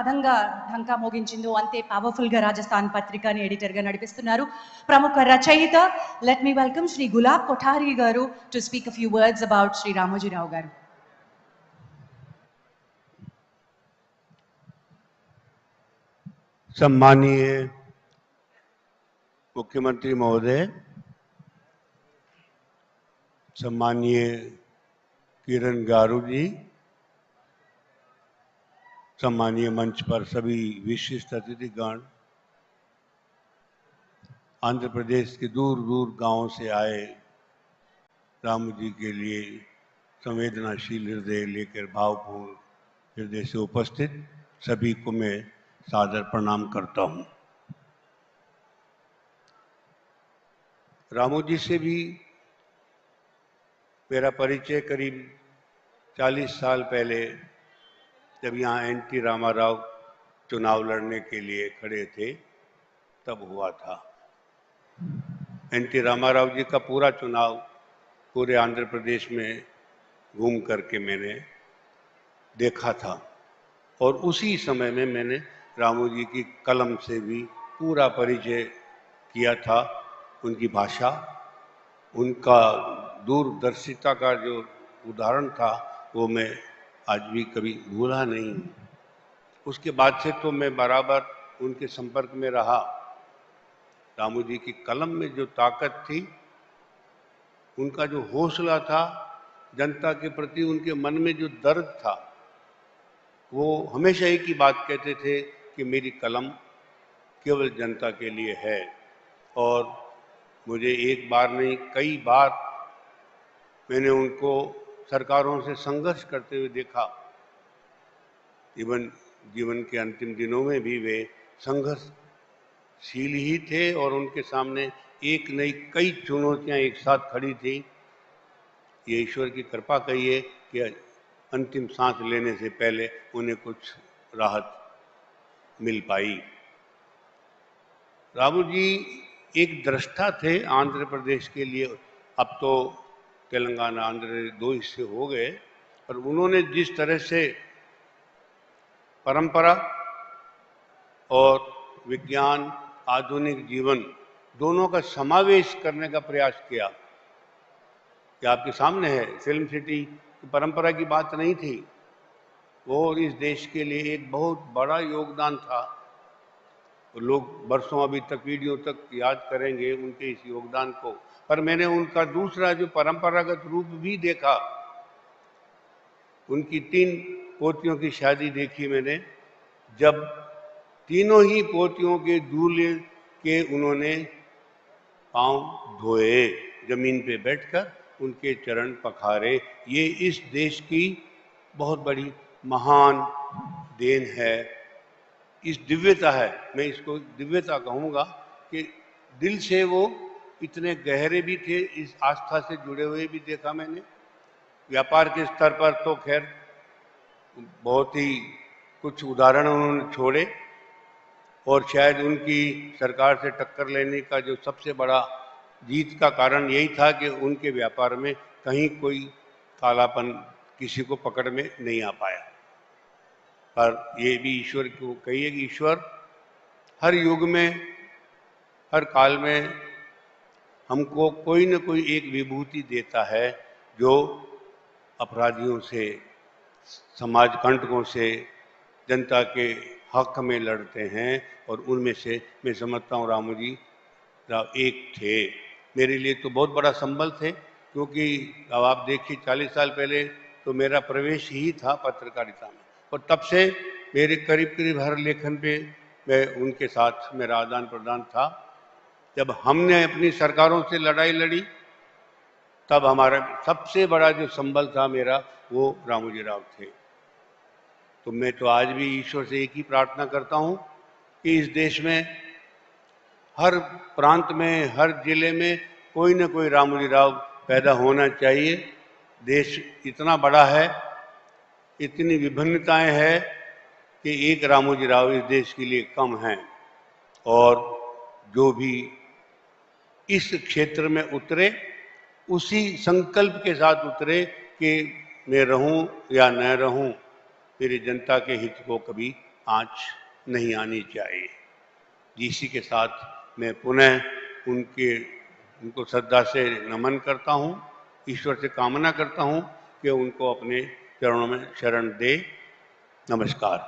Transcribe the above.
పదంగా ఢంకా మోగించిందో అంతే పవర్ఫుల్ గా రాజస్థాన్ పత్రికని ఎడిటర్ గా నడిపిస్తున్నారు ప్రముఖ రచయిత. Let me welcome Shri gulab Kothari గారు to speak a few words about Shri Ramoji Rao గారు. सम्मानीय मुख्यमंत्री महोदय, सम्मानीय किरण गारू जी, सम्मानीय मंच पर सभी विशिष्ट अतिथिगण, आंध्र प्रदेश के दूर दूर गांवों से आए राम जी के लिए संवेदनाशील हृदय लेकर भावपूर्ण हृदय से उपस्थित सभी को मैं सादर प्रणाम करता हूं। रामू जी से भी मेरा परिचय करीब 40 साल पहले जब यहाँ एनटी रामाराव चुनाव लड़ने के लिए खड़े थे तब हुआ था। एनटी रामाराव जी का पूरा चुनाव पूरे आंध्र प्रदेश में घूम करके मैंने देखा था और उसी समय में मैंने रामू जी की कलम से भी पूरा परिचय किया था। उनकी भाषा, उनका दूरदर्शिता का जो उदाहरण था वो मैं आज भी कभी भूला नहीं। उसके बाद से तो मैं बराबर उनके संपर्क में रहा। रामू जी की कलम में जो ताकत थी, उनका जो हौसला था, जनता के प्रति उनके मन में जो दर्द था, वो हमेशा एक ही बात कहते थे कि मेरी कलम केवल जनता के लिए है। और मुझे एक बार नहीं कई बार मैंने उनको सरकारों से संघर्ष करते हुए देखा। जीवन के अंतिम दिनों में भी वे संघर्षशील ही थे और उनके सामने एक नई कई चुनौतियां एक साथ खड़ी थी। ये ईश्वर की कृपा कहिए कि अंतिम सांस लेने से पहले उन्हें कुछ राहत मिल पाई। रामू जी एक दृष्टा थे आंध्र प्रदेश के लिए। अब तो तेलंगाना आंध्र 2 हिस्से हो गए, पर उन्होंने जिस तरह से परंपरा और विज्ञान, आधुनिक जीवन दोनों का समावेश करने का प्रयास किया, कि आपके सामने है, फिल्म सिटी की परंपरा की बात नहीं थी, वो इस देश के लिए एक बहुत बड़ा योगदान था। लोग बरसों अभी तक पीढ़ियों तक याद करेंगे उनके इस योगदान को। पर मैंने उनका दूसरा जो परंपरागत रूप भी देखा। उनकी 3 पोतियों की शादी देखी मैंने, जब तीनों ही पोतियों के दूल्हे के उन्होंने पांव धोए, जमीन पे बैठकर उनके चरण पखारे। ये इस देश की बहुत बड़ी महान देन है, इस दिव्यता है। मैं इसको दिव्यता कहूँगा कि दिल से वो इतने गहरे भी थे, इस आस्था से जुड़े हुए भी देखा मैंने। व्यापार के स्तर पर तो खैर बहुत ही कुछ उदाहरण उन्होंने छोड़े, और शायद उनकी सरकार से टक्कर लेने का जो सबसे बड़ा जीत का कारण यही था कि उनके व्यापार में कहीं कोई कालापन किसी को पकड़ में नहीं आ पाया। पर ये भी ईश्वर को कहिए कि ईश्वर हर युग में, हर काल में हमको कोई न कोई एक विभूति देता है जो अपराधियों से, समाज कंटकों से, जनता के हक में लड़ते हैं। और उनमें से मैं समझता हूँ रामू जी राव एक थे। मेरे लिए तो बहुत बड़ा संबल थे, क्योंकि अब आप देखिए 40 साल पहले तो मेरा प्रवेश ही था पत्रकारिता में, और तब से मेरे करीब करीब हर लेखन पे मैं उनके साथ मेरा आदान प्रदान था। जब हमने अपनी सरकारों से लड़ाई लड़ी, तब हमारा सबसे बड़ा जो संबल था मेरा, वो रामोजी राव थे। तो मैं तो आज भी ईश्वर से एक ही प्रार्थना करता हूँ कि इस देश में हर प्रांत में, हर जिले में कोई न कोई रामोजी राव पैदा होना चाहिए। देश इतना बड़ा है, इतनी विभिन्नताएं हैं कि एक रामोजी राव इस देश के लिए कम हैं। और जो भी इस क्षेत्र में उतरे, उसी संकल्प के साथ उतरे कि मैं रहूं या न रहूं, मेरी जनता के हित को कभी आंच नहीं आनी चाहिए। इसी के साथ मैं पुनः उनको श्रद्धा से नमन करता हूँ, ईश्वर से कामना करता हूँ कि उनको अपने चरणों में शरण दे। नमस्कार।